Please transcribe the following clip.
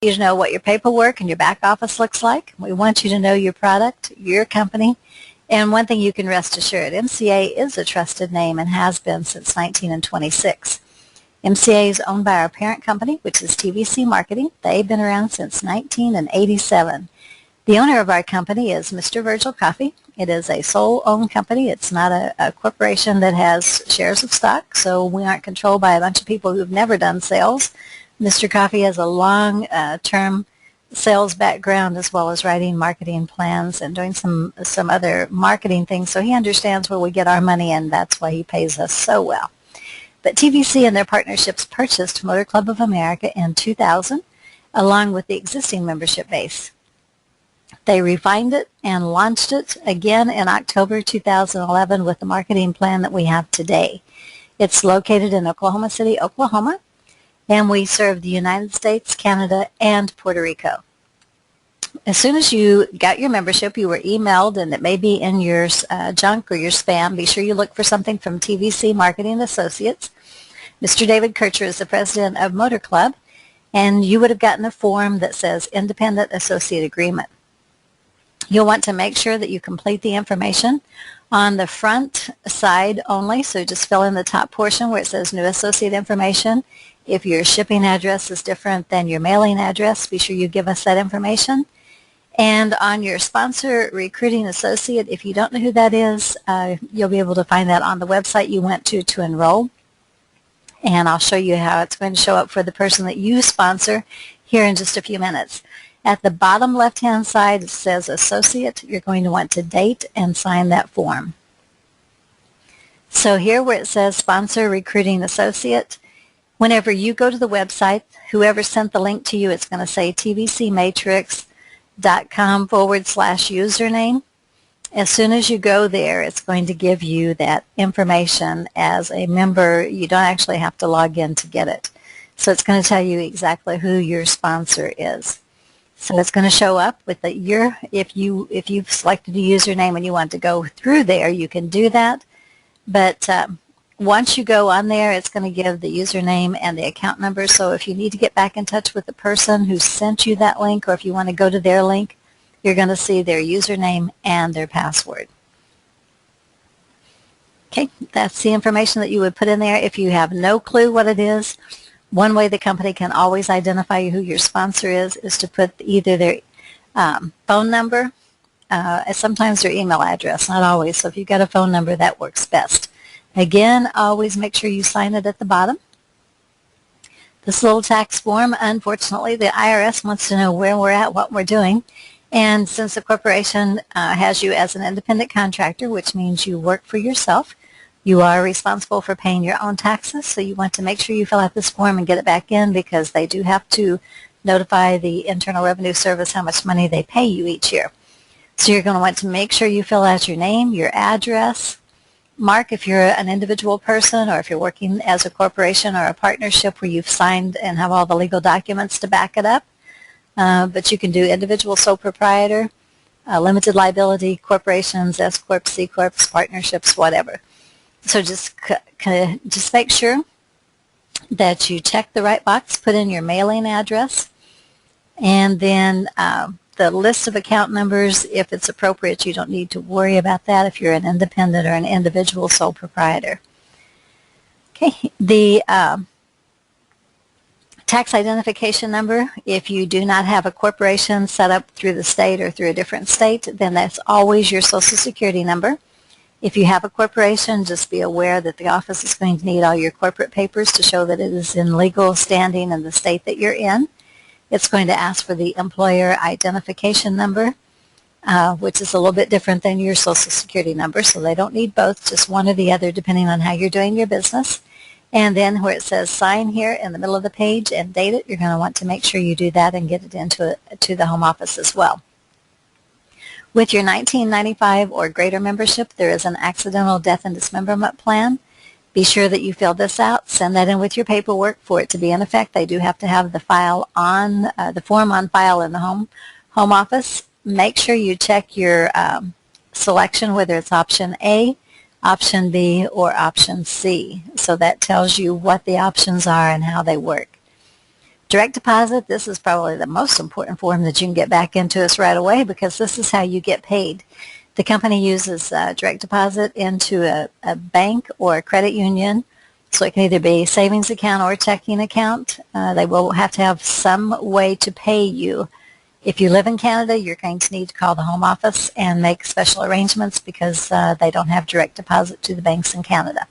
you to know what your paperwork and your back office looks like. We want you to know your product, your company, and one thing you can rest assured, MCA is a trusted name and has been since 1926. MCA is owned by our parent company, which is TVC Marketing. They've been around since 1987. The owner of our company is Mr. Virgil Coffey. It is a sole-owned company. It's not a corporation that has shares of stock, so we aren't controlled by a bunch of people who've never done sales. Mr. Coffey has a long-term sales background as well as writing marketing plans and doing some other marketing things, so he understands where we get our money, and that's why he pays us so well. But TVC and their partnerships purchased Motor Club of America in 2000 along with the existing membership base. They refined it and launched it again in October 2011 with the marketing plan that we have today. It's located in Oklahoma City, Oklahoma, and we serve the United States, Canada, and Puerto Rico. As soon as you got your membership, you were emailed, and it may be in your junk or your spam. Be sure you look for something from TVC Marketing Associates. Mr. David Kircher is the president of Motor Club, and you would have gotten a form that says Independent Associate Agreement. You'll want to make sure that you complete the information on the front side only, so just fill in the top portion where it says New Associate Information. If your shipping address is different than your mailing address, be sure you give us that information. And on your Sponsor Recruiting Associate, if you don't know who that is, you'll be able to find that on the website you went to enroll. And I'll show you how it's going to show up for the person that you sponsor here in just a few minutes. At the bottom left-hand side, it says Associate. You're going to want to date and sign that form. So here where it says Sponsor Recruiting Associate, whenever you go to the website, whoever sent the link to you, it's going to say tvcmatrix.com/username. As soon as you go there, it's going to give you that information. As a member, you don't actually have to log in to get it. So it's going to tell you exactly who your sponsor is. So it's going to show up with the if you've selected a username and you want to go through there, you can do that. But once you go on there, it's going to give the username and the account number. So if you need to get back in touch with the person who sent you that link, or if you want to go to their link, you're going to see their username and their password. Okay, that's the information that you would put in there. If you have no clue what it is, one way the company can always identify who your sponsor is to put either their phone number, sometimes their email address, not always. So if you've got a phone number, that works best. Again, always make sure you sign it at the bottom. This little tax form, unfortunately, the IRS wants to know where we're at, what we're doing. And since the corporation has you as an independent contractor, which means you work for yourself, you are responsible for paying your own taxes, so you want to make sure you fill out this form and get it back in, because they do have to notify the Internal Revenue Service how much money they pay you each year. So you're going to want to make sure you fill out your name, your address, mark if you're an individual person or if you're working as a corporation or a partnership where you've signed and have all the legal documents to back it up. But you can do individual sole proprietor, limited liability, corporations, S Corp, C Corps, partnerships, whatever. So just make sure that you check the right box, put in your mailing address, and then the list of account numbers, if it's appropriate. You don't need to worry about that if you're an independent or an individual sole proprietor. Okay, the tax identification number, if you do not have a corporation set up through the state or through a different state, then that's always your Social Security number. If you have a corporation, just be aware that the office is going to need all your corporate papers to show that it is in legal standing in the state that you're in. It's going to ask for the employer identification number, which is a little bit different than your Social Security number, so they don't need both, just one or the other depending on how you're doing your business. And then where it says sign here in the middle of the page and date it, you're going to want to make sure you do that and get it into to the home office as well. With your 1995 or greater membership, there is an accidental death and dismemberment plan. Be sure that you fill this out, send that in with your paperwork for it to be in effect. They do have to have the file on the form on file in the home office. Make sure you check your selection, whether it's option A, option B, or option C. So that tells you what the options are and how they work. Direct deposit, this is probably the most important form that you can get back into us right away, because this is how you get paid. The company uses direct deposit into a bank or a credit union, so it can either be a savings account or a checking account. They will have to have some way to pay you. If you live in Canada, you're going to need to call the home office and make special arrangements, because they don't have direct deposit to the banks in Canada.